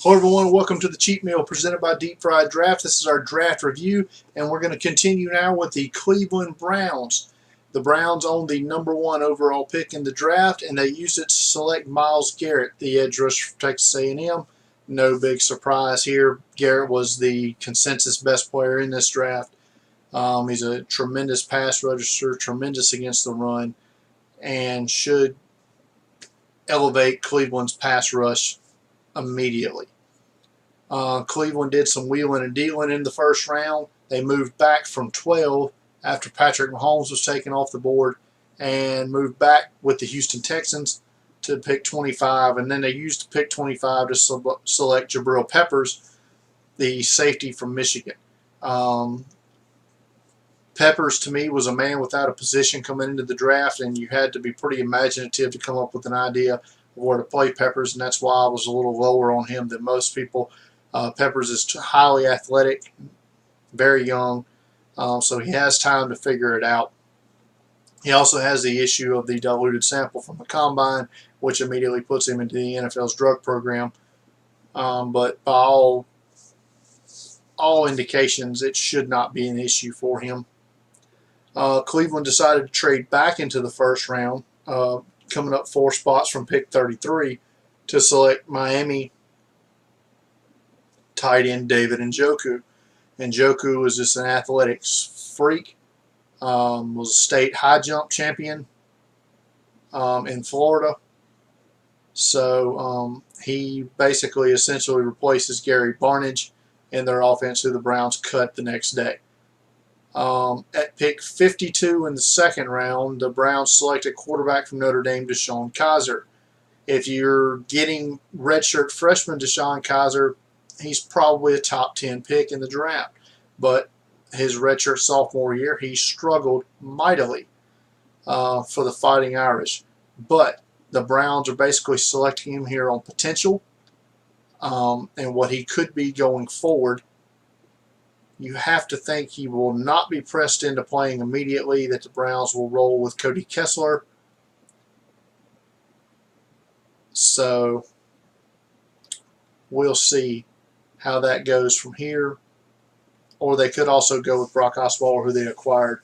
Hello everyone, welcome to the Cheat Meal presented by Deep Fried Draft. This is our draft review, and we're going to continue now with the Cleveland Browns. The Browns own the #1 overall pick in the draft, and they used it to select Myles Garrett, the edge rusher for Texas A&M. No big surprise here. Garrett was the consensus best player in this draft. He's a tremendous pass rusher, tremendous against the run, and should elevate Cleveland's pass rush immediately. Cleveland did some wheeling and dealing in the first round. They moved back from 12 after Patrick Mahomes was taken off the board and moved back with the Houston Texans to pick 25. And then they used pick 25 to select Jabril Peppers, the safety from Michigan. Peppers, to me, was a man without a position coming into the draft, and you had to be pretty imaginative to come up with an idea of where to play Peppers, and that's why I was a little lower on him than most people. Peppers is highly athletic, very young, so he has time to figure it out. He also has the issue of the diluted sample from the combine, which immediately puts him into the NFL's drug program. But by all indications, it should not be an issue for him. Cleveland decided to trade back into the first round, coming up 4 spots from pick 33 to select Miami tight end David Njoku. Njoku was just an athletics freak. Was a state high jump champion in Florida. So he basically essentially replaces Gary Barnidge in their offense, who the Browns cut the next day. At pick 52 in the second round, the Browns selected quarterback from Notre Dame, DeShone Kizer. If you're getting redshirt freshman DeShone Kizer, he's probably a top 10 pick in the draft. But his redshirt sophomore year, he struggled mightily for the Fighting Irish. But the Browns are basically selecting him here on potential and what he could be going forward. You have to think he will not be pressed into playing immediately, that the Browns will roll with Cody Kessler. So we'll see how that goes from here. Or they could also go with Brock Osweiler, who they acquired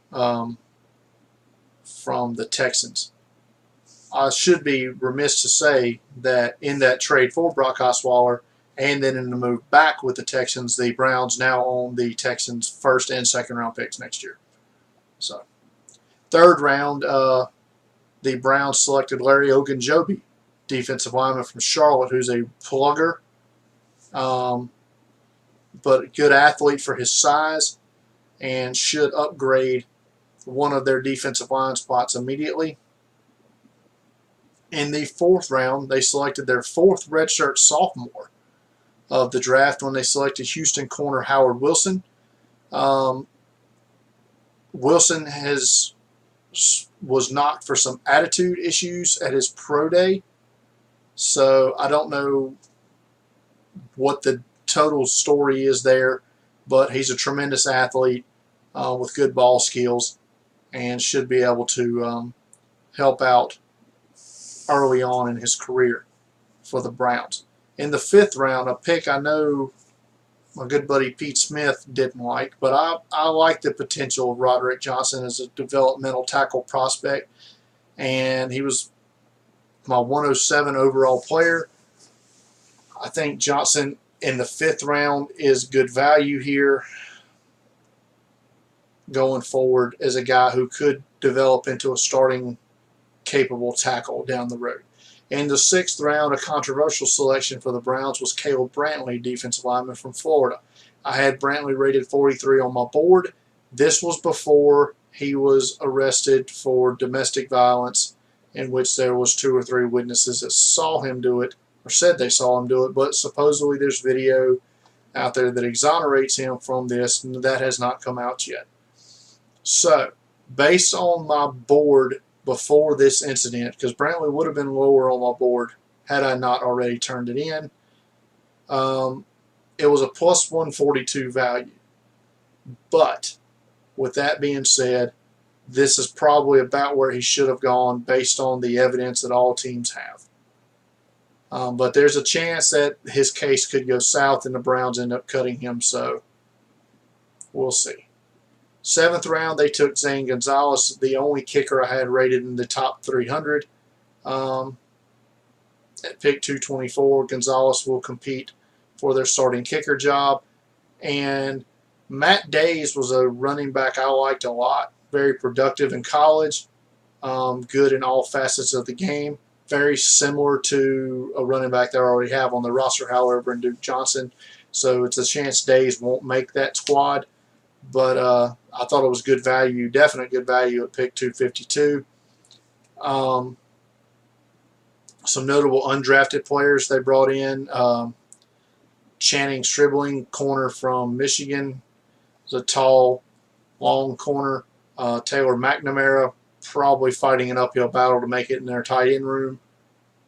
from the Texans. I should be remiss to say that in that trade for Brock Osweiler, and then in the move back with the Texans, the Browns now own the Texans' first and second round picks next year. So, third round, the Browns selected Larry Ogunjobi, defensive lineman from Charlotte, who's a plugger, but a good athlete for his size, and should upgrade one of their defensive line spots immediately. In the fourth round, they selected their 4th redshirt sophomore of the draft when they selected Houston corner Howard Wilson. Wilson was knocked for some attitude issues at his pro day, so I don't know what the total story is there, but he's a tremendous athlete with good ball skills and should be able to help out early on in his career for the Browns. In the 5th round, a pick I know my good buddy Pete Smith didn't like, but I like the potential of Roderick Johnson as a developmental tackle prospect, and he was my 107 overall player. I think Johnson in the 5th round is good value here going forward as a guy who could develop into a starting capable tackle down the road. In the 6th round, a controversial selection for the Browns was Caleb Brantley, defensive lineman from Florida. I had Brantley rated 43 on my board. This was before he was arrested for domestic violence, in which there was 2 or 3 witnesses that saw him do it, or said they saw him do it, but supposedly there's video out there that exonerates him from this, and that has not come out yet. So, based on my board before this incident, because Brantley would have been lower on my board had I not already turned it in, it was a plus 142 value. But with that being said, this is probably about where he should have gone based on the evidence that all teams have. But there's a chance that his case could go south and the Browns end up cutting him, so we'll see. 7th round, they took Zane Gonzalez, the only kicker I had rated in the top 300. At pick 224, Gonzalez will compete for their starting kicker job. And Matt Days was a running back I liked a lot. Very productive in college, good in all facets of the game. Very similar to a running back they already have on the roster, however, in Duke Johnson. So it's a chance Days won't make that squad. But I thought it was good value, definite good value at pick 252. Some notable undrafted players they brought in. Channing Stribling, corner from Michigan, is a tall, long corner. Taylor McNamara, probably fighting an uphill battle to make it in their tight end room.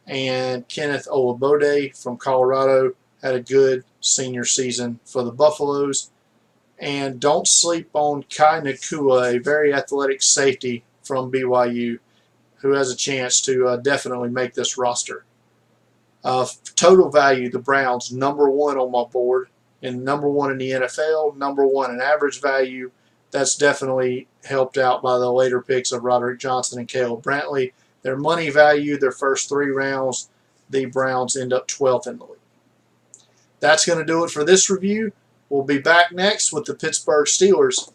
And Kenneth Olabode from Colorado had a good senior season for the Buffaloes. And don't sleep on Kai Nakua, a very athletic safety from BYU, who has a chance to definitely make this roster. Total value, the Browns, number 1 on my board, and number 1 in the NFL, number 1 in average value. That's definitely helped out by the later picks of Roderick Johnson and Caleb Brantley. Their money value, their first 3 rounds, the Browns end up 12th in the league. That's going to do it for this review. We'll be back next with the Pittsburgh Steelers.